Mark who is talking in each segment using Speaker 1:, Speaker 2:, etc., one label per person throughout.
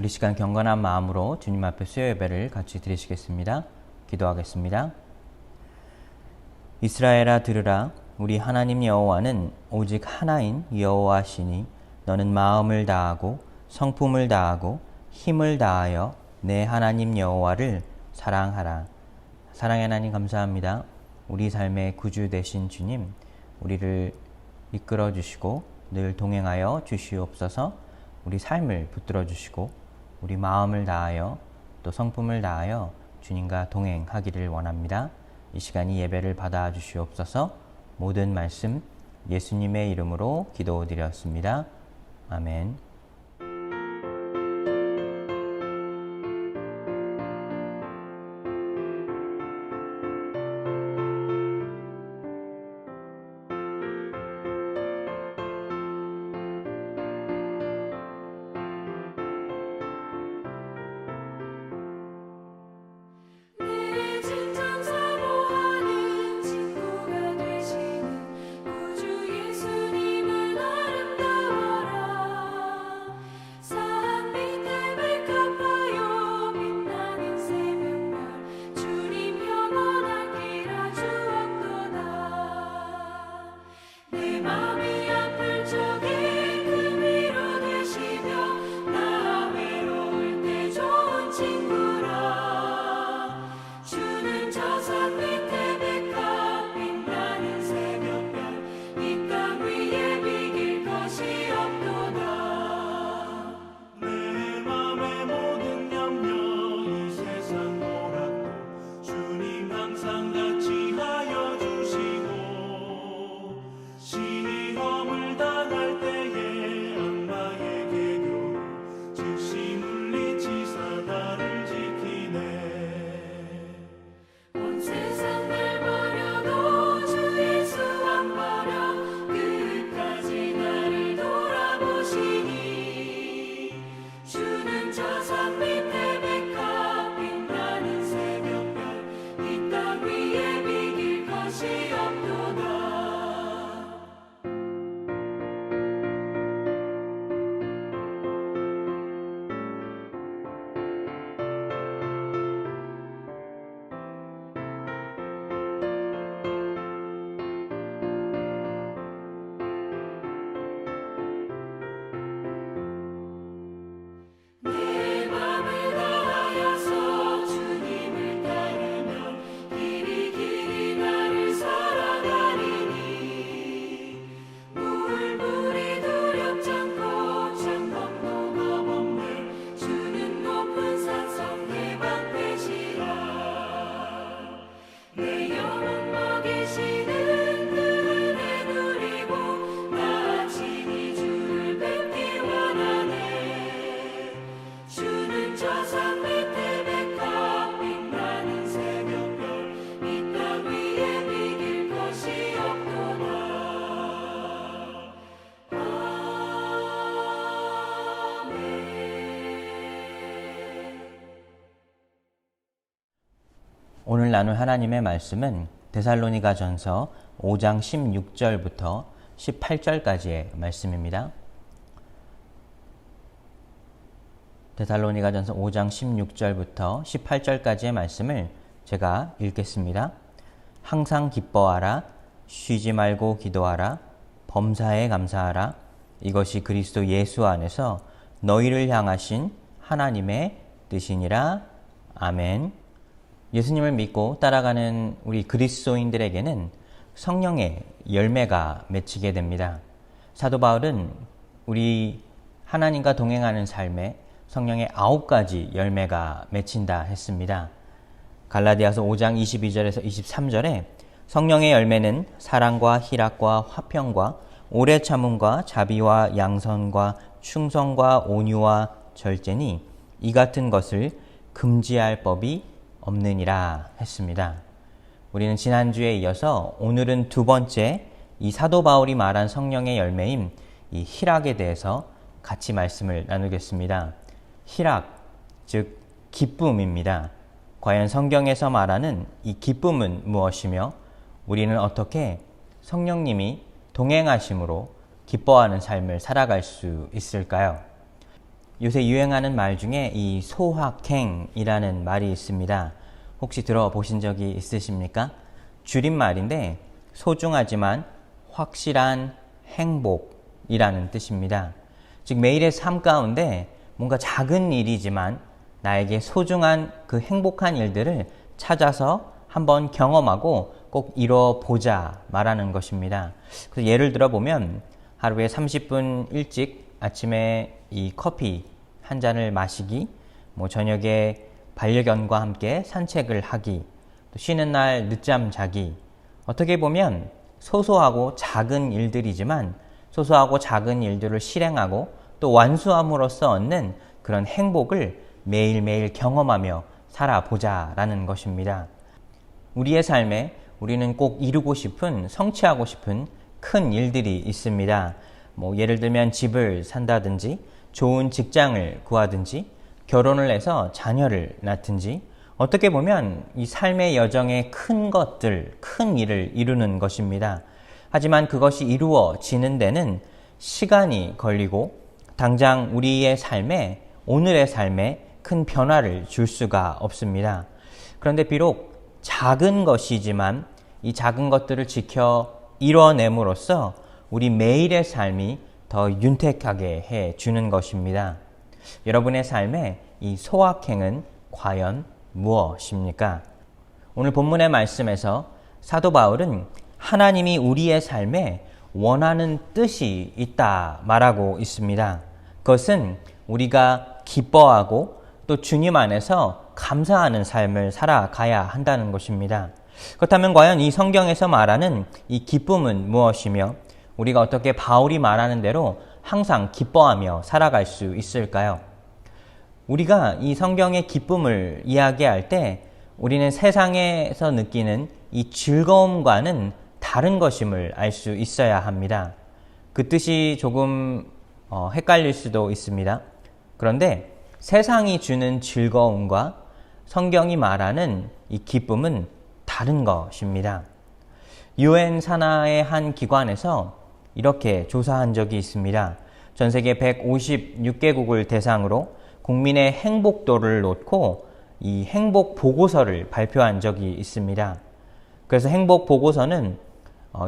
Speaker 1: 우리 시간 경건한 마음으로 주님 앞에 수요 예배를 같이 드리시겠습니다. 기도하겠습니다. 이스라엘아 들으라. 우리 하나님 여호와는 오직 하나인 여호와시니 너는 마음을 다하고 성품을 다하고 힘을 다하여 내 하나님 여호와를 사랑하라. 사랑의 하나님 감사합니다. 우리 삶의 구주 되신 주님, 우리를 이끌어 주시고 늘 동행하여 주시옵소서. 우리 삶을 붙들어 주시고 우리 마음을 다하여 또 성품을 다하여 주님과 동행하기를 원합니다. 이 시간 이 예배를 받아 주시옵소서. 모든 말씀 예수님의 이름으로 기도드렸습니다. 아멘. 오늘 나눌 하나님의 말씀은 데살로니가전서 5장 16절부터 18절까지의 말씀입니다. 데살로니가전서 5장 16절부터 18절까지의 말씀을 제가 읽겠습니다. 항상 기뻐하라. 쉬지 말고 기도하라. 범사에 감사하라. 이것이 그리스도 예수 안에서 너희를 향하신 하나님의 뜻이니라. 아멘. 예수님을 믿고 따라가는 우리 그리스도인들에게는 성령의 열매가 맺히게 됩니다. 사도 바울은 우리 하나님과 동행하는 삶에 성령의 9가지 열매가 맺힌다 했습니다. 갈라디아서 5장 22절에서 23절에 성령의 열매는 사랑과 희락과 화평과 오래 참음과 자비와 양선과 충성과 온유와 절제니 이 같은 것을 금지할 법이 없느니라 했습니다. 우리는 지난주에 이어서 오늘은 두 번째 이 사도 바울이 말한 성령의 열매인 이 희락에 대해서 같이 말씀을 나누겠습니다. 희락, 즉 기쁨입니다. 과연 성경에서 말하는 이 기쁨은 무엇이며 우리는 어떻게 성령님이 동행하심으로 기뻐하는 삶을 살아갈 수 있을까요? 요새 유행하는 말 중에 이 소확행이라는 말이 있습니다. 혹시 들어보신 적이 있으십니까? 줄임말인데 소중하지만 확실한 행복이라는 뜻입니다. 즉 매일의 삶 가운데 뭔가 작은 일이지만 나에게 소중한 그 행복한 일들을 찾아서 한번 경험하고 꼭 이뤄보자 말하는 것입니다. 그래서 예를 들어 보면 하루에 30분 일찍 아침에 이 커피 한 잔을 마시기, 저녁에 반려견과 함께 산책을 하기, 또 쉬는 날 늦잠 자기. 어떻게 보면 소소하고 작은 일들이지만 소소하고 작은 일들을 실행하고 또 완수함으로써 얻는 그런 행복을 매일매일 경험하며 살아보자라는 것입니다. 우리의 삶에 우리는 꼭 이루고 싶은, 성취하고 싶은 큰 일들이 있습니다. 예를 들면 집을 산다든지, 좋은 직장을 구하든지, 결혼을 해서 자녀를 낳든지, 어떻게 보면 이 삶의 여정의 큰 것들, 큰 일을 이루는 것입니다. 하지만 그것이 이루어지는 데는 시간이 걸리고 당장 우리의 삶에, 오늘의 삶에 큰 변화를 줄 수가 없습니다. 그런데 비록 작은 것이지만 이 작은 것들을 지켜 이뤄냄으로써 우리 매일의 삶이 더 윤택하게 해주는 것입니다. 여러분의 삶에 이 소확행은 과연 무엇입니까? 오늘 본문의 말씀에서 사도 바울은 하나님이 우리의 삶에 원하는 뜻이 있다 말하고 있습니다. 그것은 우리가 기뻐하고 또 주님 안에서 감사하는 삶을 살아가야 한다는 것입니다. 그렇다면 과연 이 성경에서 말하는 이 기쁨은 무엇이며 우리가 어떻게 바울이 말하는 대로 항상 기뻐하며 살아갈 수 있을까요? 우리가 이 성경의 기쁨을 이야기할 때 우리는 세상에서 느끼는 이 즐거움과는 다른 것임을 알 수 있어야 합니다. 그 뜻이 조금 헷갈릴 수도 있습니다. 그런데 세상이 주는 즐거움과 성경이 말하는 이 기쁨은 다른 것입니다. UN 산하의 한 기관에서 이렇게 조사한 적이 있습니다. 전 세계 156개국을 대상으로 국민의 행복도를 놓고 이 행복 보고서를 발표한 적이 있습니다. 그래서 행복 보고서는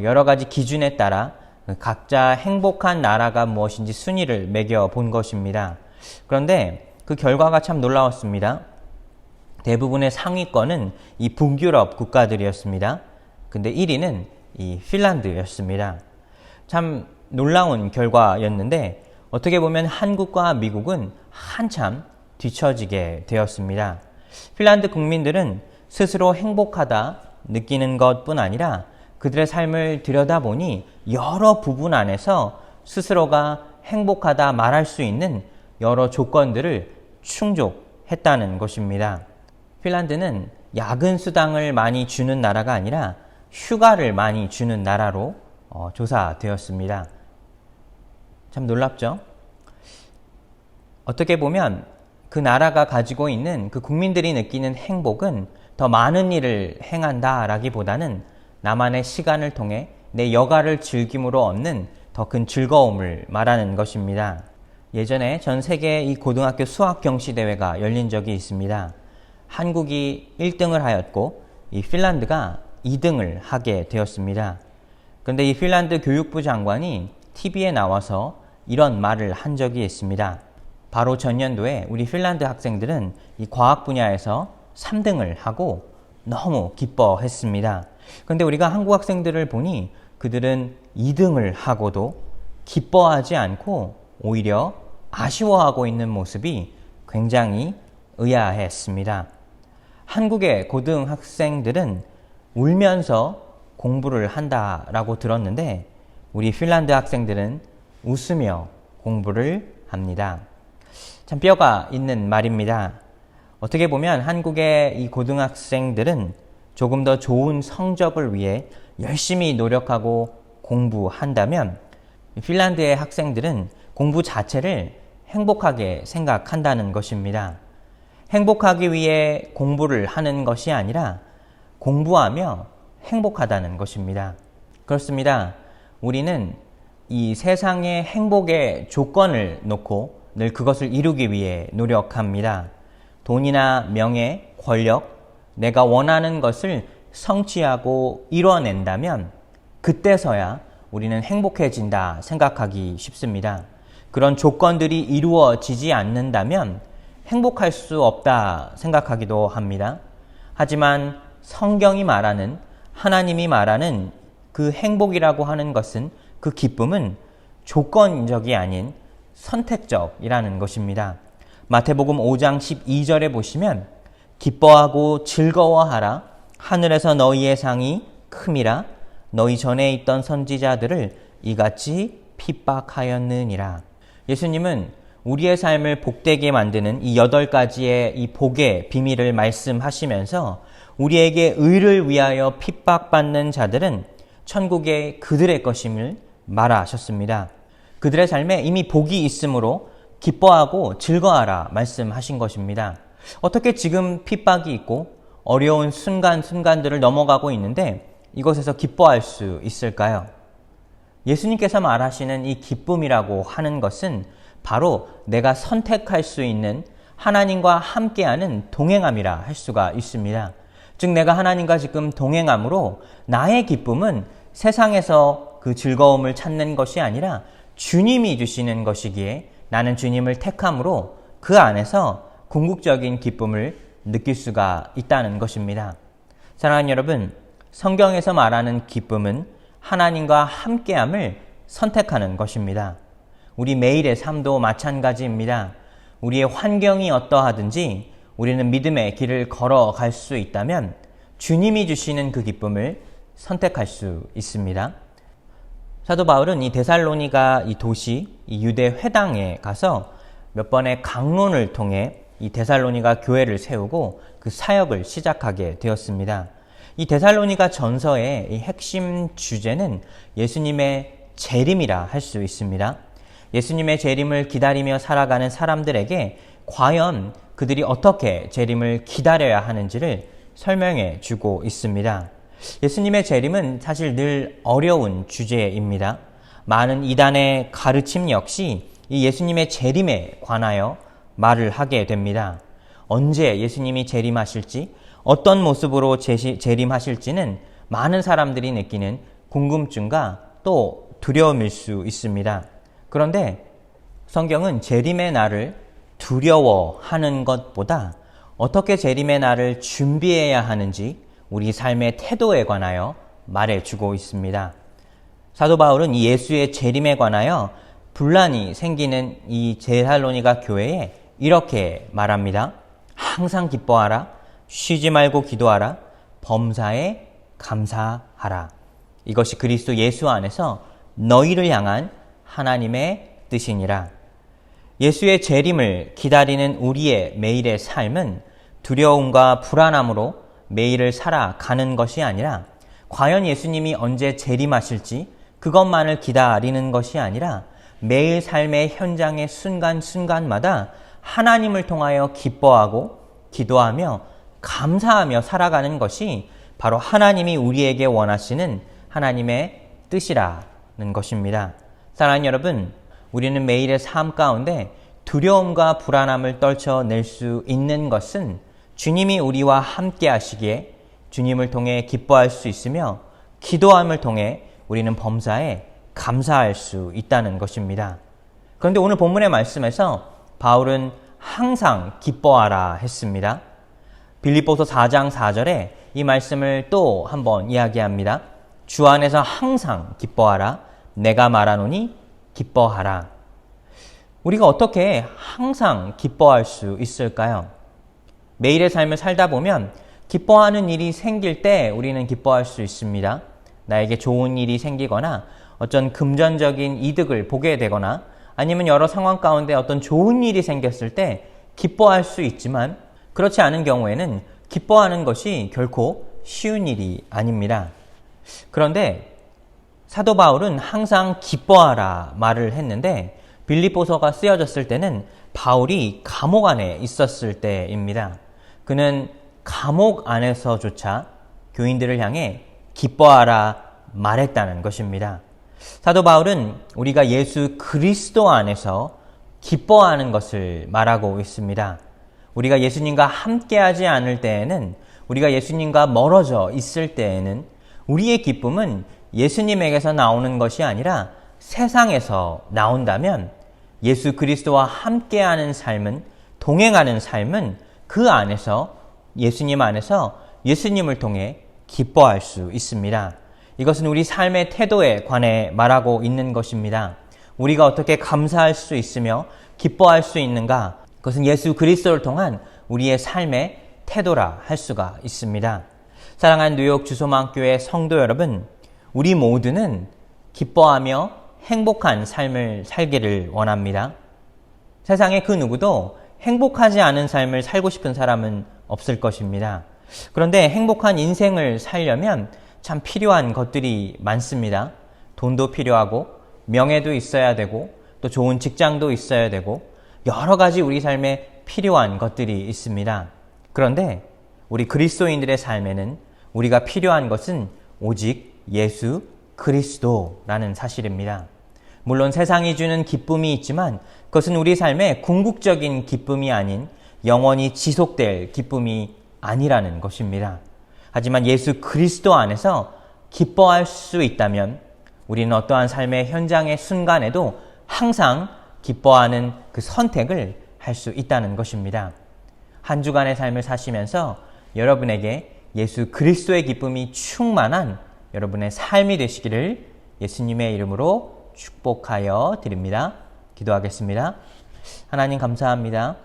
Speaker 1: 여러 가지 기준에 따라 각자 행복한 나라가 무엇인지 순위를 매겨 본 것입니다. 그런데 그 결과가 참 놀라웠습니다. 대부분의 상위권은 이 북유럽 국가들이었습니다. 근데 1위는 이 핀란드였습니다. 참 놀라운 결과였는데 어떻게 보면 한국과 미국은 한참 뒤처지게 되었습니다. 핀란드 국민들은 스스로 행복하다 느끼는 것뿐 아니라 그들의 삶을 들여다보니 여러 부분 안에서 스스로가 행복하다 말할 수 있는 여러 조건들을 충족했다는 것입니다. 핀란드는 야근 수당을 많이 주는 나라가 아니라 휴가를 많이 주는 나라로 조사되었습니다. 참 놀랍죠? 어떻게 보면 그 나라가 가지고 있는 그 국민들이 느끼는 행복은 더 많은 일을 행한다라기보다는 나만의 시간을 통해 내 여가를 즐김으로 얻는 더 큰 즐거움을 말하는 것입니다. 예전에 전 세계 이 고등학교 수학 경시 대회가 열린 적이 있습니다. 한국이 1등을 하였고 이 핀란드가 2등을 하게 되었습니다. 그런데 이 핀란드 교육부 장관이 TV에 나와서 이런 말을 한 적이 있습니다. 바로 전년도에 우리 핀란드 학생들은 이 과학 분야에서 3등을 하고 너무 기뻐했습니다. 그런데 우리가 한국 학생들을 보니 그들은 2등을 하고도 기뻐하지 않고 오히려 아쉬워하고 있는 모습이 굉장히 의아했습니다. 한국의 고등학생들은 울면서 공부를 한다라고 들었는데 우리 핀란드 학생들은 웃으며 공부를 합니다. 참 뼈가 있는 말입니다. 어떻게 보면 한국의 이 고등학생들은 조금 더 좋은 성적을 위해 열심히 노력하고 공부한다면 핀란드의 학생들은 공부 자체를 행복하게 생각한다는 것입니다. 행복하기 위해 공부를 하는 것이 아니라 공부하며 행복하다는 것입니다. 그렇습니다. 우리는 이 세상의 행복의 조건을 놓고 늘 그것을 이루기 위해 노력합니다. 돈이나 명예, 권력, 내가 원하는 것을 성취하고 이뤄낸다면 그때서야 우리는 행복해진다 생각하기 쉽습니다. 그런 조건들이 이루어지지 않는다면 행복할 수 없다 생각하기도 합니다. 하지만 성경이 말하는, 하나님이 말하는 그 행복이라고 하는 것은, 그 기쁨은 조건적이 아닌 선택적이라는 것입니다. 마태복음 5장 12절에 보시면 기뻐하고 즐거워하라. 하늘에서 너희의 상이 큼이라. 너희 전에 있던 선지자들을 이같이 핍박하였느니라. 예수님은 우리의 삶을 복되게 만드는 이 8가지의 이 복의 비밀을 말씀하시면서 우리에게 의를 위하여 핍박받는 자들은 천국의 그들의 것임을 말하셨습니다. 그들의 삶에 이미 복이 있으므로 기뻐하고 즐거워하라 말씀하신 것입니다. 어떻게 지금 핍박이 있고 어려운 순간순간들을 넘어가고 있는데 이것에서 기뻐할 수 있을까요? 예수님께서 말하시는 이 기쁨이라고 하는 것은 바로 내가 선택할 수 있는 하나님과 함께하는 동행함이라 할 수가 있습니다. 즉 내가 하나님과 지금 동행함으로 나의 기쁨은 세상에서 그 즐거움을 찾는 것이 아니라 주님이 주시는 것이기에 나는 주님을 택함으로 그 안에서 궁극적인 기쁨을 느낄 수가 있다는 것입니다. 사랑하는 여러분, 성경에서 말하는 기쁨은 하나님과 함께함을 선택하는 것입니다. 우리 매일의 삶도 마찬가지입니다. 우리의 환경이 어떠하든지 우리는 믿음의 길을 걸어갈 수 있다면 주님이 주시는 그 기쁨을 선택할 수 있습니다. 사도 바울은 이 데살로니가 이 도시, 이 유대 회당에 가서 몇 번의 강론을 통해 이 데살로니가 교회를 세우고 그 사역을 시작하게 되었습니다. 이 데살로니가 전서의 이 핵심 주제는 예수님의 재림이라 할 수 있습니다. 예수님의 재림을 기다리며 살아가는 사람들에게 과연 그들이 어떻게 재림을 기다려야 하는지를 설명해 주고 있습니다. 예수님의 재림은 사실 늘 어려운 주제입니다. 많은 이단의 가르침 역시 이 예수님의 재림에 관하여 말을 하게 됩니다. 언제 예수님이 재림하실지, 어떤 모습으로 재림하실지는 많은 사람들이 느끼는 궁금증과 또 두려움일 수 있습니다. 그런데 성경은 재림의 날을 두려워하는 것보다 어떻게 재림의 날을 준비해야 하는지 우리 삶의 태도에 관하여 말해주고 있습니다. 사도 바울은 이 예수의 재림에 관하여 분란이 생기는 이 데살로니가 교회에 이렇게 말합니다. 항상 기뻐하라. 쉬지 말고 기도하라. 범사에 감사하라. 이것이 그리스도 예수 안에서 너희를 향한 하나님의 뜻이니라. 예수의 재림을 기다리는 우리의 매일의 삶은 두려움과 불안함으로 매일을 살아가는 것이 아니라 과연 예수님이 언제 재림하실지 그것만을 기다리는 것이 아니라 매일 삶의 현장의 순간순간마다 하나님을 통하여 기뻐하고 기도하며 감사하며 살아가는 것이 바로 하나님이 우리에게 원하시는 하나님의 뜻이라는 것입니다. 사랑하는 여러분, 우리는 매일의 삶 가운데 두려움과 불안함을 떨쳐낼 수 있는 것은 주님이 우리와 함께 하시기에 주님을 통해 기뻐할 수 있으며 기도함을 통해 우리는 범사에 감사할 수 있다는 것입니다. 그런데 오늘 본문의 말씀에서 바울은 항상 기뻐하라 했습니다. 빌립보서 4장 4절에 이 말씀을 또 한번 이야기합니다. 주 안에서 항상 기뻐하라. 내가 말하노니 기뻐하라. 우리가 어떻게 항상 기뻐할 수 있을까요? 매일의 삶을 살다 보면 기뻐하는 일이 생길 때 우리는 기뻐할 수 있습니다. 나에게 좋은 일이 생기거나 어떤 금전적인 이득을 보게 되거나 아니면 여러 상황 가운데 어떤 좋은 일이 생겼을 때 기뻐할 수 있지만 그렇지 않은 경우에는 기뻐하는 것이 결코 쉬운 일이 아닙니다. 그런데 사도 바울은 항상 기뻐하라 말을 했는데 빌립보서가 쓰여졌을 때는 바울이 감옥 안에 있었을 때입니다. 그는 감옥 안에서조차 교인들을 향해 기뻐하라 말했다는 것입니다. 사도 바울은 우리가 예수 그리스도 안에서 기뻐하는 것을 말하고 있습니다. 우리가 예수님과 함께하지 않을 때에는, 우리가 예수님과 멀어져 있을 때에는 우리의 기쁨은 예수님에게서 나오는 것이 아니라 세상에서 나온다면, 예수 그리스도와 함께하는 삶은, 동행하는 삶은 그 안에서, 예수님 안에서 예수님을 통해 기뻐할 수 있습니다. 이것은 우리 삶의 태도에 관해 말하고 있는 것입니다. 우리가 어떻게 감사할 수 있으며 기뻐할 수 있는가? 그것은 예수 그리스도를 통한 우리의 삶의 태도라 할 수가 있습니다. 사랑하는 뉴욕 주소망교회 성도 여러분, 우리 모두는 기뻐하며 행복한 삶을 살기를 원합니다. 세상에 그 누구도 행복하지 않은 삶을 살고 싶은 사람은 없을 것입니다. 그런데 행복한 인생을 살려면 참 필요한 것들이 많습니다. 돈도 필요하고, 명예도 있어야 되고, 또 좋은 직장도 있어야 되고, 여러 가지 우리 삶에 필요한 것들이 있습니다. 그런데 우리 그리스도인들의 삶에는 우리가 필요한 것은 오직 예수 그리스도라는 사실입니다. 물론 세상이 주는 기쁨이 있지만 그것은 우리 삶의 궁극적인 기쁨이 아닌 영원히 지속될 기쁨이 아니라는 것입니다. 하지만 예수 그리스도 안에서 기뻐할 수 있다면 우리는 어떠한 삶의 현장의 순간에도 항상 기뻐하는 그 선택을 할 수 있다는 것입니다. 한 주간의 삶을 사시면서 여러분에게 예수 그리스도의 기쁨이 충만한 여러분의 삶이 되시기를 예수님의 이름으로 축복하여 드립니다. 기도하겠습니다. 하나님 감사합니다.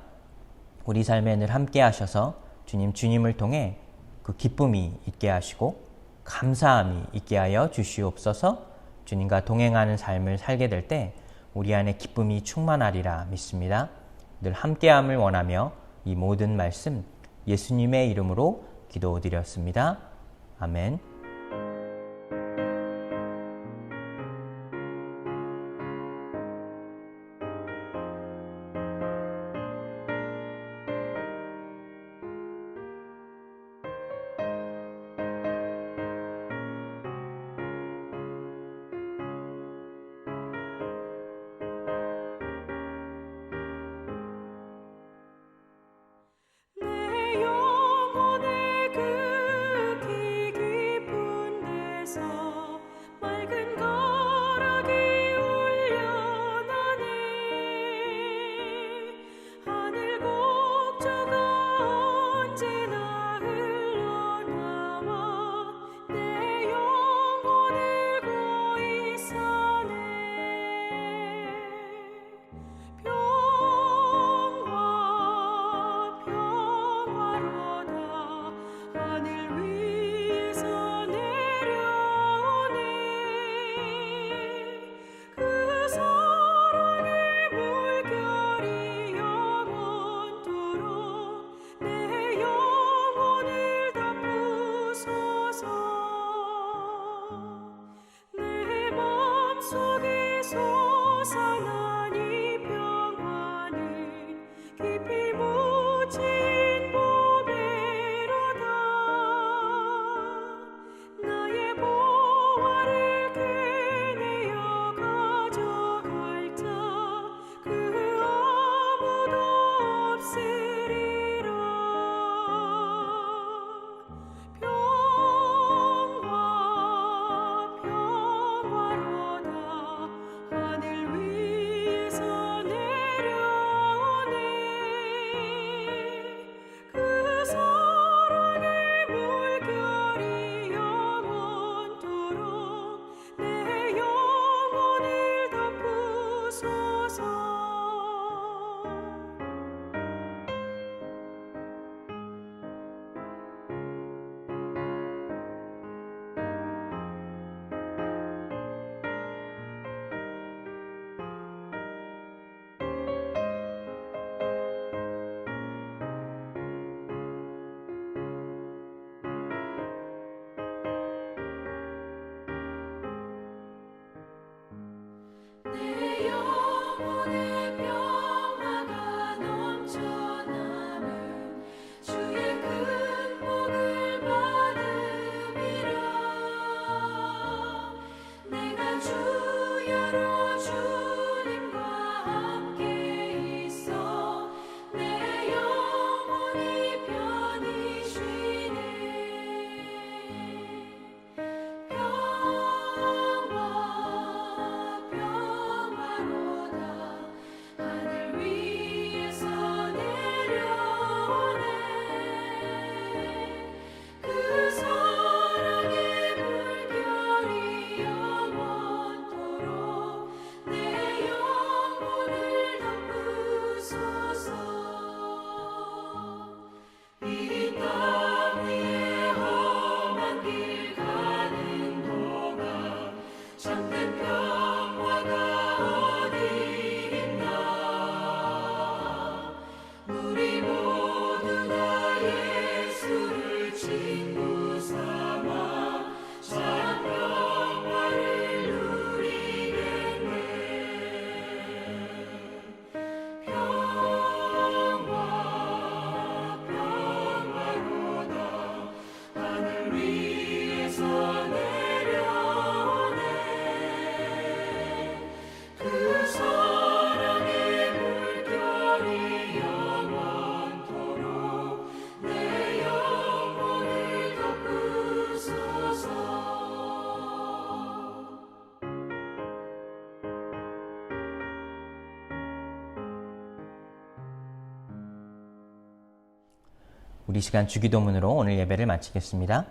Speaker 1: 우리 삶에 늘 함께 하셔서 주님을 통해 그 기쁨이 있게 하시고 감사함이 있게 하여 주시옵소서. 주님과 동행하는 삶을 살게 될 때 우리 안에 기쁨이 충만하리라 믿습니다. 늘 함께함을 원하며 이 모든 말씀 예수님의 이름으로 기도드렸습니다. 아멘.
Speaker 2: 하늘 위
Speaker 1: 우리 시간 주기도문으로 오늘 예배를 마치겠습니다.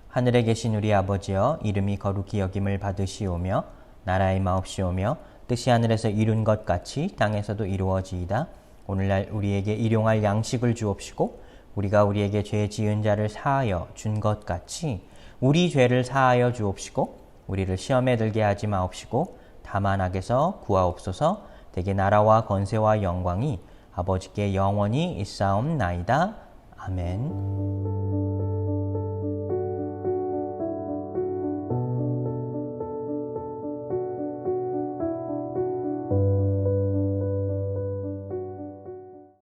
Speaker 1: 하늘에 계신 우리 아버지여, 이름이 거룩히 여김을 받으시오며 나라의 마옵시오며 뜻이 하늘에서 이룬 것 같이 땅에서도 이루어지이다. 오늘날 우리에게 일용할 양식을 주옵시고 우리가 우리에게 죄 지은 자를 사하여 준 것 같이 우리 죄를 사하여 주옵시고 우리를 시험에 들게 하지 마옵시고 다만 악에서 구하옵소서. 대개 나라와 권세와 영광이 아버지께 영원히 있사옵나이다. 아멘.